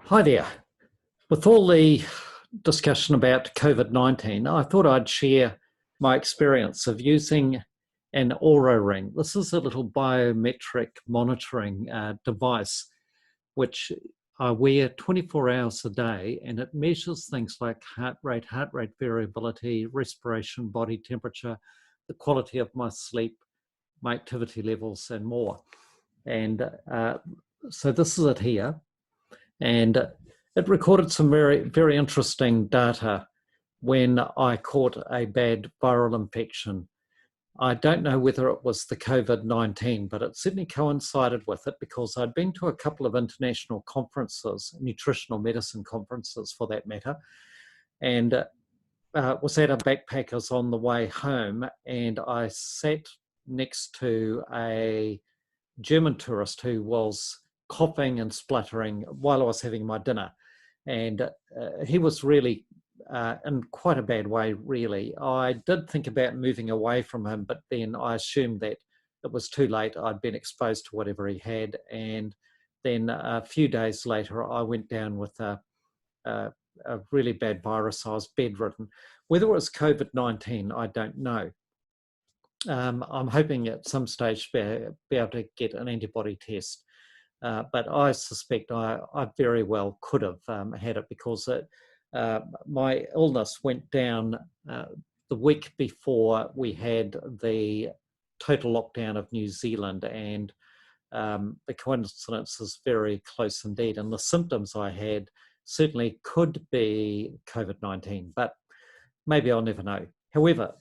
Hi there. With all the discussion about COVID-19, I thought I'd share my experience of using an Oura Ring. This is a little biometric monitoring device which I wear 24 hours a day, and it measures things like heart rate variability, respiration, body temperature, the quality of my sleep, my activity levels, and more. And so this is it here. And it recorded some very interesting data when I caught a bad viral infection. I don't know whether it was the COVID-19, but it certainly coincided with it because I'd been to a couple of international conferences, nutritional medicine conferences for that matter, and was at a backpackers on the way home, and I sat next to a German tourist who was coughing and spluttering while I was having my dinner. And he was really in quite a bad way, really. I did think about moving away from him, but then I assumed that it was too late. I'd been exposed to whatever he had. And then a few days later, I went down with a really bad virus. I was bedridden. Whether it was COVID-19, I don't know. I'm hoping at some stage be able to get an antibody test, but I suspect I very well could have had it because my illness went down the week before we had the total lockdown of New Zealand, and the coincidence is very close indeed, and the symptoms I had certainly could be COVID-19, but maybe I'll never know. However,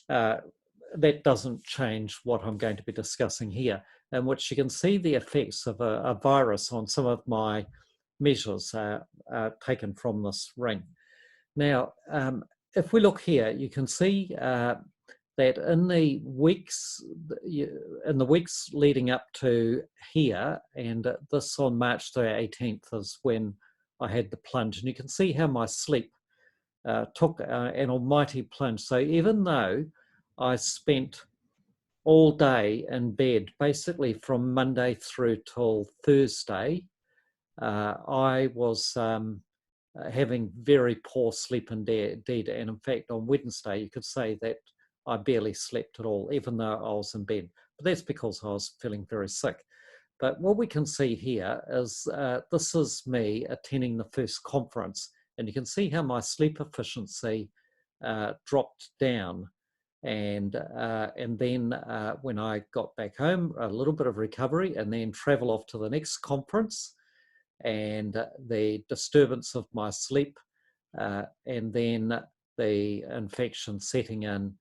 that doesn't change what I'm going to be discussing here, in which you can see the effects of a virus on some of my measures taken from this ring. Now, if we look here, you can see that in the weeks leading up to here, and this on March the 18th is when I had the plunge, and you can see how my sleep took an almighty plunge. So even though I spent all day in bed, basically from Monday through till Thursday, I was having very poor sleep indeed. And in fact, on Wednesday, you could say that I barely slept at all, even though I was in bed. But that's because I was feeling very sick. But what we can see here is this is me attending the first conference, and you can see how my sleep efficiency dropped down. And then when I got back home, a little bit of recovery, and then travel off to the next conference, and the disturbance of my sleep, and then the infection setting in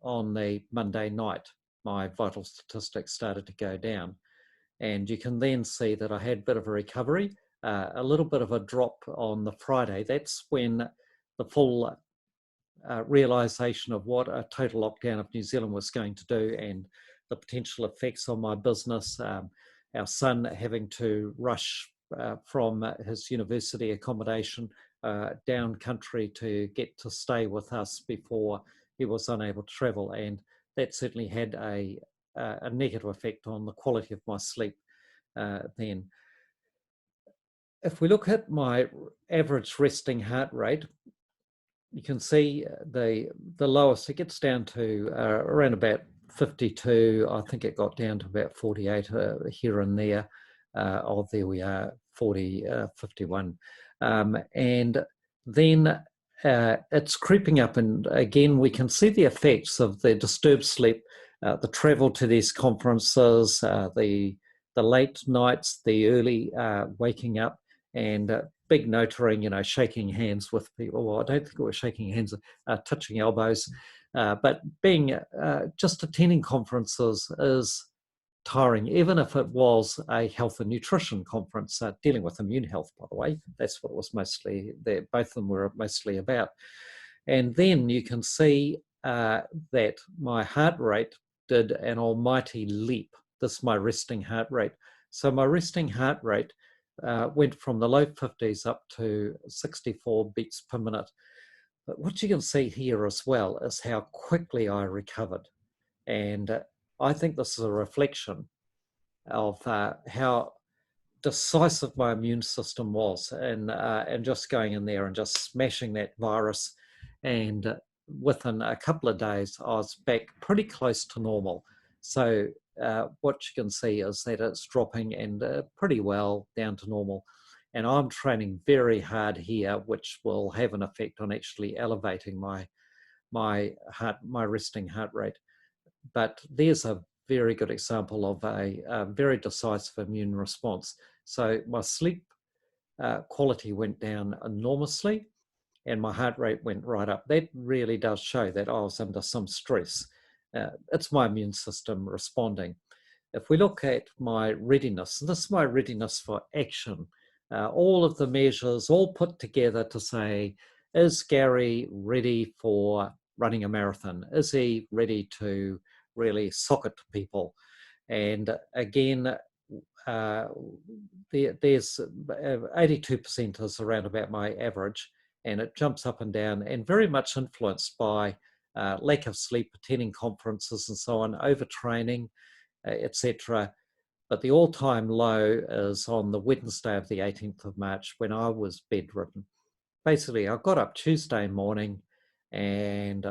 on the Monday night. My vital statistics started to go down, and you can then see that I had a bit of a recovery, a little bit of a drop on the Friday. That's when the full realization of what a total lockdown of New Zealand was going to do and the potential effects on my business. Our son having to rush from his university accommodation down country to get to stay with us before he was unable to travel, and that certainly had a negative effect on the quality of my sleep then. If we look at my average resting heart rate, you can see the lowest, it gets down to around about 52. I think it got down to about 48 here and there. Oh, there we are, 40, 51. And then it's creeping up, and again, we can see the effects of the disturbed sleep, the travel to these conferences, the late nights, the early waking up, and big notaring, shaking hands with people. Well, I don't think it was shaking hands, touching elbows, but being just attending conferences is tiring, even if it was a health and nutrition conference, dealing with immune health, by the way. That's what it was mostly, both of them were mostly about. And then you can see that my heart rate did an almighty leap. This is my resting heart rate. So my resting heart rate went from the low 50s up to 64 beats per minute. But what you can see here as well is how quickly I recovered. And I think this is a reflection of how decisive my immune system was, and just going in there and just smashing that virus. And within a couple of days, I was back pretty close to normal. So what you can see is that it's dropping and pretty well down to normal. And I'm training very hard here, which will have an effect on actually elevating my resting heart rate. But there's a very good example of a very decisive immune response. So my sleep quality went down enormously, and my heart rate went right up. That really does show that I was under some stress. It's my immune system responding. If we look at my readiness, and this is my readiness for action, all of the measures all put together to say, is Gary ready for running a marathon? Is he ready to really sock it to people? And again, there's 82% is around about my average, and it jumps up and down, and very much influenced by lack of sleep, attending conferences and so on, overtraining, etc. But the all-time low is on the Wednesday of the 18th of March when I was bedridden. Basically, I got up Tuesday morning and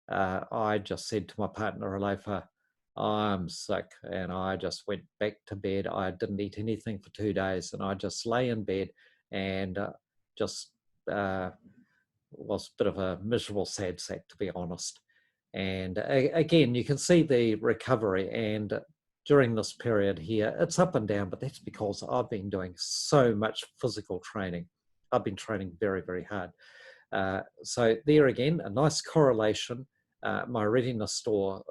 I just said to my partner, Alofa, I'm sick. And I just went back to bed. I didn't eat anything for 2 days, and I just lay in bed and just was a bit of a miserable sad sack, to be honest. And again, you can see the recovery. And during this period here, it's up and down, but that's because I've been doing so much physical training. I've been training very, very hard. So there again, a nice correlation. My readiness score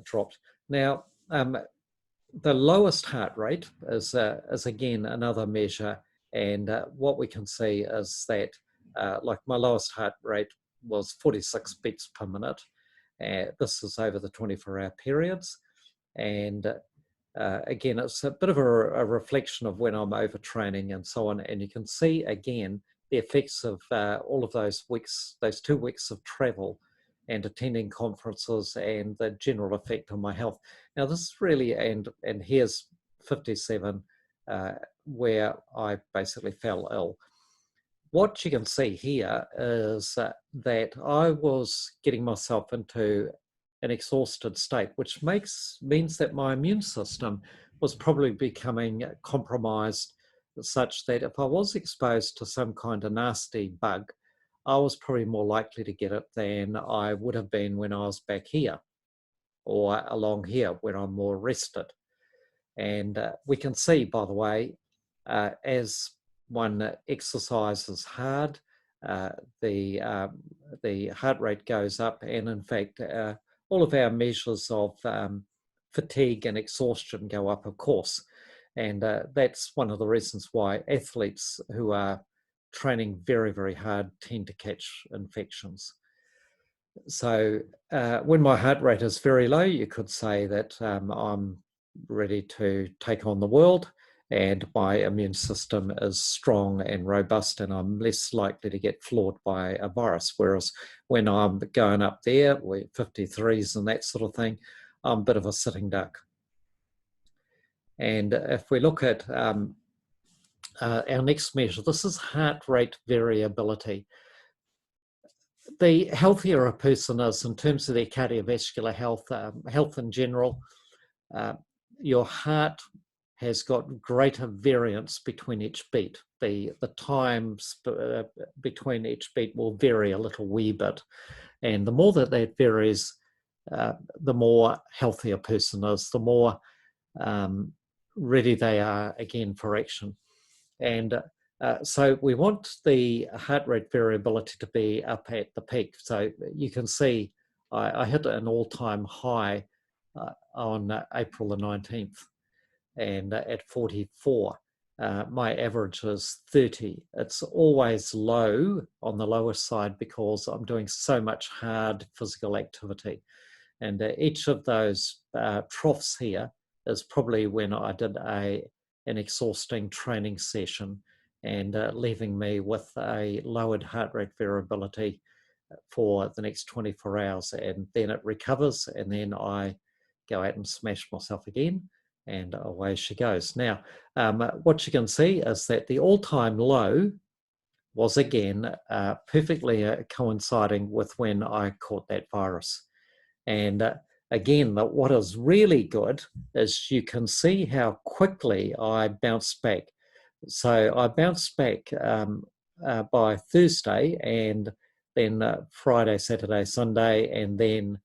dropped. Now, the lowest heart rate is again another measure, and what we can see is that like my lowest heart rate was 46 beats per minute. This is over the 24-hour periods, and again, it's a bit of a reflection of when I'm overtraining and so on. And you can see again the effects of all of those weeks, those 2 weeks of travel and attending conferences, and the general effect on my health. Now, this is really, and here's 57, where I basically fell ill. What you can see here is that I was getting myself into an exhausted state, which means that my immune system was probably becoming compromised, such that if I was exposed to some kind of nasty bug, I was probably more likely to get it than I would have been when I was back here or along here where I'm more rested. And we can see, by the way, as one exercises hard, the heart rate goes up, and in fact, all of our measures of fatigue and exhaustion go up, of course. And that's one of the reasons why athletes who are training very, very hard tend to catch infections. So when my heart rate is very low, you could say that I'm ready to take on the world, and my immune system is strong and robust, and I'm less likely to get floored by a virus. Whereas when I'm going up there with 53s and that sort of thing, I'm a bit of a sitting duck. And if we look at our next measure, this is heart rate variability. The healthier a person is in terms of their cardiovascular health, health in general, your heart has got greater variance between each beat. The times between each beat will vary a little wee bit. And the more that varies, the more healthy a person is, the more ready they are again for action. And so we want the heart rate variability to be up at the peak. So you can see I hit an all-time high on April the 19th, and at 44. My average is 30. It's always low on the lower side because I'm doing so much hard physical activity. And each of those troughs here is probably when I did an exhausting training session, and leaving me with a lowered heart rate variability for the next 24 hours. And then it recovers, and then I go out and smash myself again. and away she goes. Now, what you can see is that the all-time low was again perfectly coinciding with when I caught that virus. And again, what is really good is you can see how quickly I bounced back. So I bounced back by Thursday, and then Friday, Saturday, Sunday, and then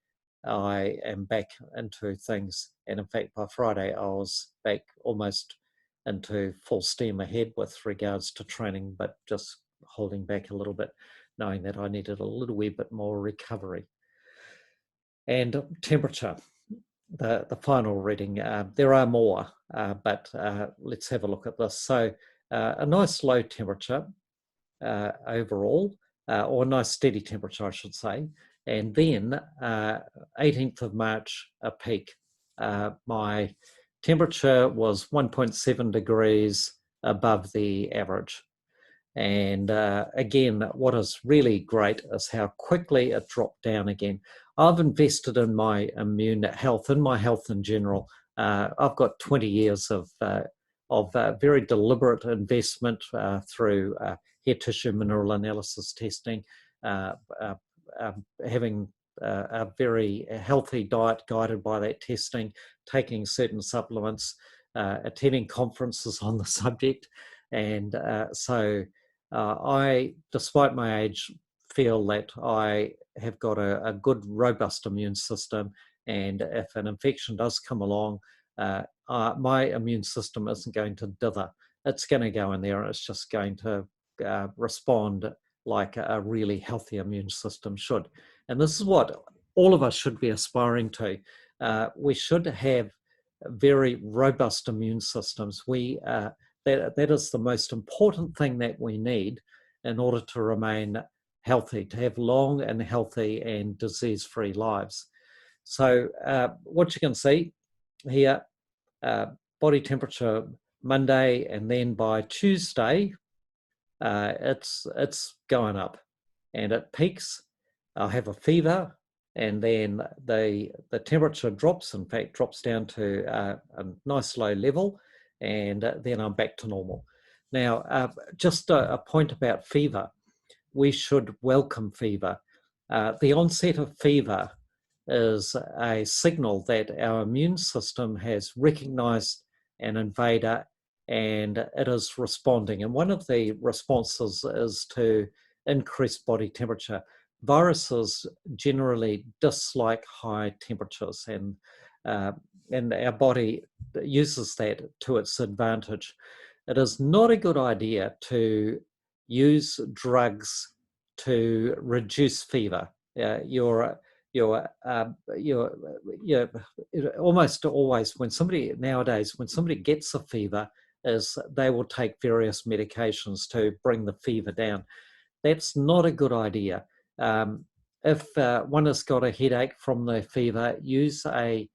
I am back into things. And in fact, by Friday, I was back almost into full steam ahead with regards to training, but just holding back a little bit, knowing that I needed a little wee bit more recovery. And temperature, the final reading. There are more, but let's have a look at this. So a nice low temperature overall, or a nice steady temperature, I should say. And then 18th of March, a peak. My temperature was 1.7 degrees above the average. And again, what is really great is how quickly it dropped down again. I've invested in my immune health, in my health in general. I've got 20 years of very deliberate investment through hair tissue mineral analysis testing, having a very healthy diet guided by that testing, taking certain supplements, attending conferences on the subject. And so I, despite my age, feel that I have got a good, robust immune system. And if an infection does come along, my immune system isn't going to dither. It's going to go in there and it's just going to respond like a really healthy immune system should. And this is what all of us should be aspiring to. We should have very robust immune systems. That is the most important thing that we need in order to remain healthy, to have long and healthy and disease-free lives. So what you can see here, body temperature Monday, and then by Tuesday, it's going up, and it peaks. I'll have a fever, and then the temperature drops. In fact, drops down to a nice low level, and then I'm back to normal. Now, just a point about fever. We should welcome fever. The onset of fever is a signal that our immune system has recognized an invader and it is responding. And one of the responses is to increase body temperature. Viruses generally dislike high temperatures, and our body uses that to its advantage. It is not a good idea to use drugs to reduce fever. You're almost always, when somebody gets a fever, is they will take various medications to bring the fever down. That's not a good idea. If one has got a headache from the fever, use a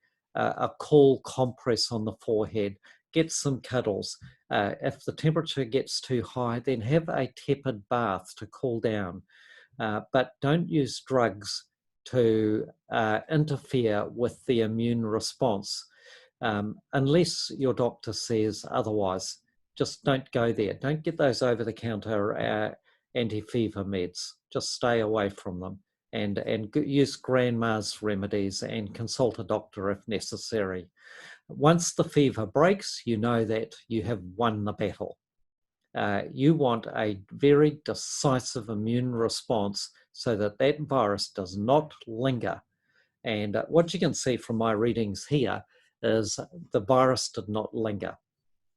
cool compress on the forehead, get some cuddles. If the temperature gets too high, then have a tepid bath to cool down. But don't use drugs to interfere with the immune response unless your doctor says otherwise. Just don't go there. Don't get those over-the-counter anti-fever meds. Just stay away from them, and use grandma's remedies and consult a doctor if necessary. Once the fever breaks, you know that you have won the battle. You want a very decisive immune response so that that virus does not linger. And what you can see from my readings here is the virus did not linger.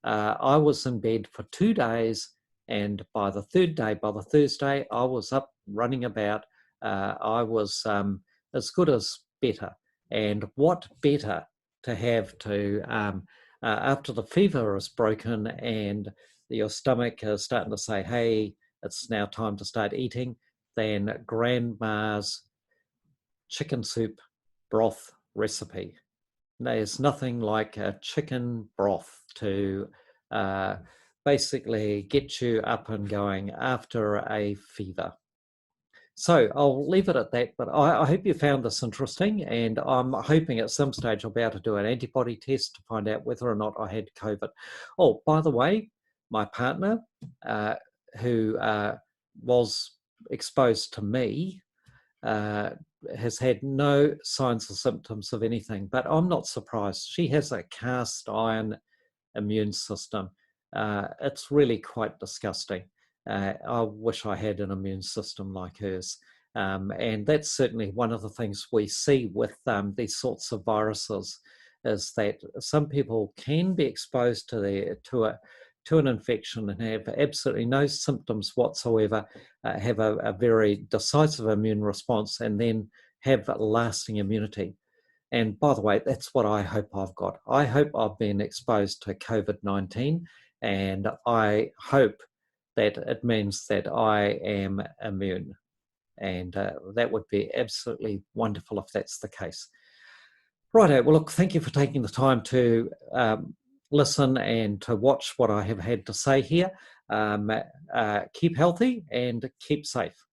I was in bed for 2 days, and by the third day, by the Thursday, I was up running about. I was as good as better. And what better to have to, after the fever is broken and your stomach is starting to say, hey, it's now time to start eating, than grandma's chicken soup broth recipe. There's nothing like a chicken broth to basically get you up and going after a fever. So I'll leave it at that, but I hope you found this interesting, and I'm hoping at some stage I'll be able to do an antibody test to find out whether or not I had COVID. Oh, by the way, my partner, who was exposed to me, has had no signs or symptoms of anything, but I'm not surprised. She has a cast iron immune system. It's really quite disgusting. I wish I had an immune system like hers. And that's certainly one of the things we see with these sorts of viruses, is that some people can be exposed to an infection and have absolutely no symptoms whatsoever, have a very decisive immune response, and then have lasting immunity. And by the way, that's what I hope I've got. I hope I've been exposed to COVID-19, and I hope that it means that I am immune. And that would be absolutely wonderful if that's the case. Righto, well, look, thank you for taking the time to listen and to watch what I have had to say here. Keep healthy and keep safe.